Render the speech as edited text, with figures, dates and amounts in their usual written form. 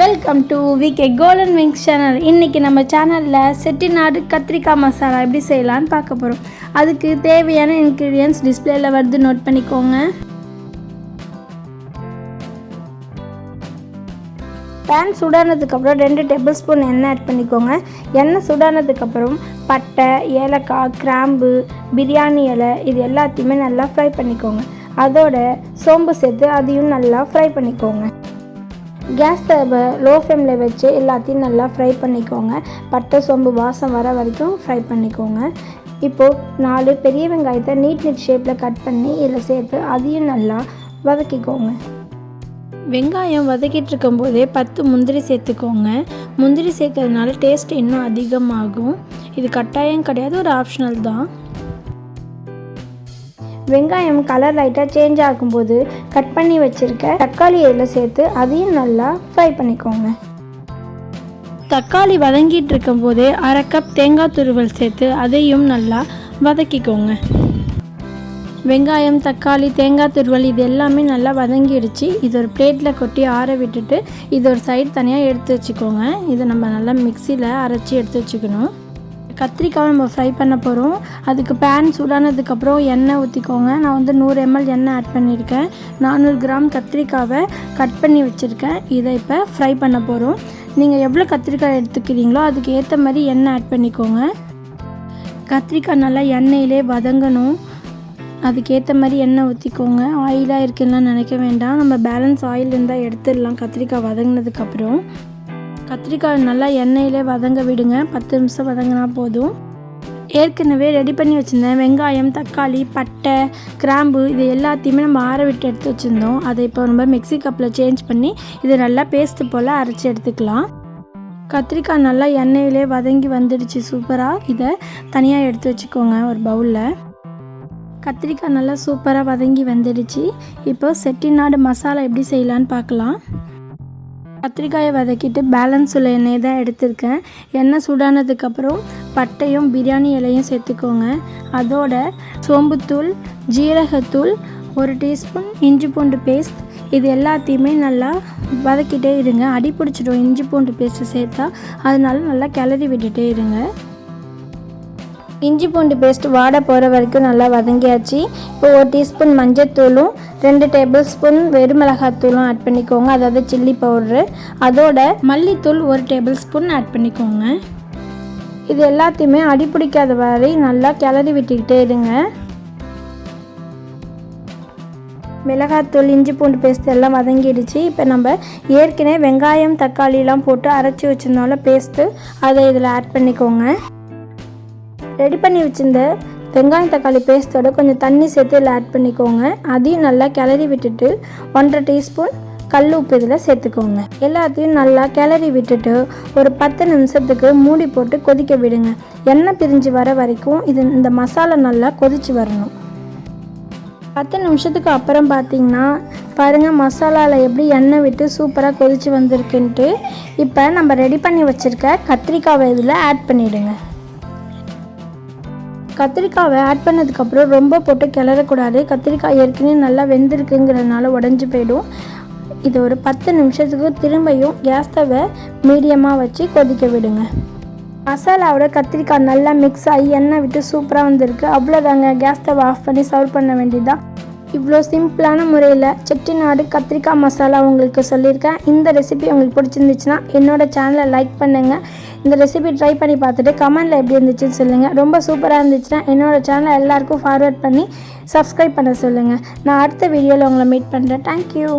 Welcome to VK Golden Wings channel. இன்றைக்கி நம்ம சேனலில் செட்டிநாடு கத்திரிக்காய் மசாலா எப்படி செய்யலான்னு பார்க்க போகிறோம். அதுக்கு தேவையான இன்க்ரீடியன்ட்ஸ் டிஸ்பிளேயில் வருது, நோட் பண்ணிக்கோங்க. பேன் சூடானதுக்கப்புறம் 2 டேபிள் ஸ்பூன் எண்ணெய் ஆட் பண்ணிக்கோங்க. எண்ணெய் சூடானதுக்கப்புறம் பட்டை, ஏலக்காய், கிராம்பு, பிரியாணி இலை இது எல்லாத்தையுமே நல்லா ஃப்ரை பண்ணிக்கோங்க. அதோட சோம்பு சேர்த்து அதையும் நல்லா ஃப்ரை பண்ணிக்கோங்க. கேஸ் ஸ்டவ்வை லோ ஃப்ளேமில் வச்சு எல்லாத்தையும் நல்லா ஃப்ரை பண்ணிக்கோங்க. பட்டை சோம்பு வாசம் வர வரைக்கும் ஃப்ரை பண்ணிக்கோங்க. இப்போது 4 பெரிய வெங்காயத்தை நீட் ஷேப்பில் கட் பண்ணி இதில் சேர்த்து அதையும் நல்லா வதக்கிக்கோங்க. வெங்காயம் வதக்கிட்டு இருக்கும்போதே 10 முந்திரி சேர்த்துக்கோங்க. முந்திரி சேர்க்கறதுனால டேஸ்ட் இன்னும் அதிகமாகும். இது கட்டாயம் கிடையாது, ஒரு ஆப்ஷனல் தான். வெங்காயம் கலர் லைட்டாக சேஞ்ச் ஆகும்போது கட் பண்ணி வச்சுருக்க தக்காளி இதில் சேர்த்து அதையும் நல்லா ஃப்ரை பண்ணிக்கோங்க. தக்காளி வதங்கிட்டு இருக்கும்போதே 1/2 கப் தேங்காய் துருவல் சேர்த்து அதையும் நல்லா வதக்கிக்கோங்க. வெங்காயம், தக்காளி, தேங்காய் துருவல் இது எல்லாமே நல்லா வதங்கிடுச்சு. இது ஒரு பிளேட்டில் கொட்டி ஆற விட்டுட்டு இது ஒரு சைடு தனியாக எடுத்து வச்சுக்கோங்க. இதை நம்ம நல்லா மிக்சியில் அரைச்சி எடுத்து வச்சுக்கணும். கத்திரிக்காவை நம்ம ஃப்ரை பண்ண போகிறோம். அதுக்கு பேன் சூடானதுக்கப்புறம் எண்ணெய் ஊற்றிக்கோங்க. நான் 100 ml எண்ணெய் ஆட் பண்ணியிருக்கேன். 400 கிராம் கத்திரிக்காவை கட் பண்ணி வச்சுருக்கேன். இதை இப்போ ஃப்ரை பண்ண போகிறோம். நீங்கள் எவ்வளோ கத்திரிக்காய் எடுத்துக்கிறீங்களோ அதுக்கு ஏற்ற மாதிரி எண்ணெய் ஆட் பண்ணிக்கோங்க. கத்திரிக்காய் நல்லா எண்ணெயிலே வதங்கணும். அதுக்கேற்ற மாதிரி எண்ணெய் ஊற்றிக்கோங்க. ஆயிலாக இருக்குன்னா நினைக்க வேண்டாம், நம்ம பேலன்ஸ் ஆயில் இருந்தால் எடுத்துடலாம். கத்திரிக்காய் வதங்கினதுக்கப்புறம் கத்திரிக்காய் நல்லா எண்ணெயிலே வதங்க விடுங்க. 10 நிமிஷம் வதங்கினா போதும். ஏற்கனவே ரெடி பண்ணி வச்சுருந்தேன் வெங்காயம், தக்காளி, பட்டை, கிராம்பு இது எல்லாத்தையுமே நம்ம ஆற விட்டு எடுத்து வச்சுருந்தோம். அதை இப்போ நம்ம மிக்ஸி கப்பில் சேஞ்ச் பண்ணி இதை நல்லா பேஸ்ட்டு போல் அரைச்சி எடுத்துக்கலாம். கத்திரிக்காய் நல்லா எண்ணெயிலே வதங்கி வந்துடுச்சு சூப்பராக. இதை தனியாக எடுத்து வச்சுக்கோங்க ஒரு பவுலில். கத்திரிக்காய் நல்லா சூப்பராக வதங்கி வந்துடுச்சு. இப்போ செட்டிநாடு மசாலா எப்படி செய்யலான்னு பார்க்கலாம். கத்திரிக்காயை வதக்கிட்டு பேலன்ஸ் உள்ள எண்ணெய் தான் எடுத்திருக்கேன். எண்ணெய் சூடானதுக்கப்புறம் பட்டையும் பிரியாணி இலையும் சேர்த்துக்கோங்க. அதோட சோம்புத்தூள், ஜீரகத்தூள், 1 டீஸ்பூன் இஞ்சி பூண்டு பேஸ்ட் இது எல்லாத்தையுமே நல்லா வதக்கிட்டே இருங்க. அடி பிடிச்சிடும் இஞ்சி பூண்டு பேஸ்ட்டு சேர்த்தா, அதனால நல்லா கிளறி விட்டுட்டே இருங்க. இஞ்சி பூண்டு பேஸ்ட் வாட போகிற வரைக்கும் நல்லா வதங்கியாச்சு. இப்போ 1 டீஸ்பூன் மஞ்சத்தூளும் 2 டேபிள் ஸ்பூன் வெறுமிளகாத்தூளும் ஆட் பண்ணிக்கோங்க, அதாவது சில்லி பவுட்ரு. அதோட மல்லித்தூள் 1 டேபிள் ஸ்பூன் ஆட் பண்ணிக்கோங்க. இது எல்லாத்தையுமே அடி பிடிக்காத வரை நல்லா கிளறி விட்டுக்கிட்டே இருங்க. மிளகாத்தூள், இஞ்சி பூண்டு பேஸ்ட் எல்லாம் வதங்கிடுச்சு. இப்போ நம்ம ஏற்கனவே வெங்காயம், தக்காளிலாம் போட்டு அரைச்சி வச்சிருந்தாலும் பேஸ்ட்டு அதை இதில் ஆட் பண்ணிக்கோங்க. ரெடி பண்ணி வச்சுருந்த வெங்காயம் தக்காளி பேஸ்ட்டோட கொஞ்சம் தண்ணி சேர்த்து இதில் ஆட் பண்ணிக்கோங்க. அதையும் நல்லா கிளறி விட்டுட்டு 1/2 டீஸ்பூன் கல் உப்பு இதில் சேர்த்துக்கோங்க. எல்லாத்தையும் நல்லா கிளறி விட்டுட்டு ஒரு 10 நிமிஷத்துக்கு மூடி போட்டு கொதிக்க விடுங்க. எண்ணெய் பிரிஞ்சு வர வரைக்கும் இந்த மசாலா நல்லா கொதித்து வரணும். 10 நிமிஷத்துக்கு அப்புறம் பார்த்திங்கன்னா பாருங்கள் மசாலாவில் எப்படி எண்ணெய் விட்டு சூப்பராக கொதித்து வந்திருக்குன்ட்டு. இப்போ நம்ம ரெடி பண்ணி வச்சுருக்க கத்திரிக்காவை இதில் ஆட் பண்ணிவிடுங்க. கத்திரிக்காவை ஆட் பண்ணதுக்கப்புறம் ரொம்ப போட்டு கிளறக்கூடாது. கத்திரிக்காய் ஏற்கனவே நல்லா வெந்திருக்குங்கிறதுனால உடஞ்சி போயிடும். இது ஒரு 10 நிமிஷத்துக்கு திரும்பியும் கேஸ் ஸ்டவ்வை மீடியமாக வச்சு கொதிக்க விடுங்க. மசாலாவோட கத்திரிக்காய் நல்லா மிக்ஸ் ஆகி எண்ணெய் விட்டு சூப்பராக வந்திருக்கு. அவ்வளோதாங்க, கேஸ் ஸ்டவ் ஆஃப் பண்ணி சர்வ் பண்ண வேண்டியதுதான். இவ்வளோ சிம்பிளான முறையில் செட்டிநாடு கத்திரிக்காய் மசாலா உங்களுக்கு சொல்லியிருக்கேன். இந்த ரெசிபி உங்களுக்கு பிடிச்சிருந்துச்சுன்னா என்னோடய சேனலை லைக் பண்ணுங்கள். இந்த ரெசிபி ட்ரை பண்ணி பார்த்துட்டு கமெண்டில் எப்படி இருந்துச்சுன்னு சொல்லுங்கள். ரொம்ப சூப்பராக இருந்துச்சுன்னா என்னோடய சேனலை எல்லாேருக்கும் ஃபார்வர்ட் பண்ணி சப்ஸ்கிரைப் பண்ண சொல்லுங்கள். நான் அடுத்த வீடியோவில் உங்களை மீட் பண்ணுறேன். தேங்க்யூ.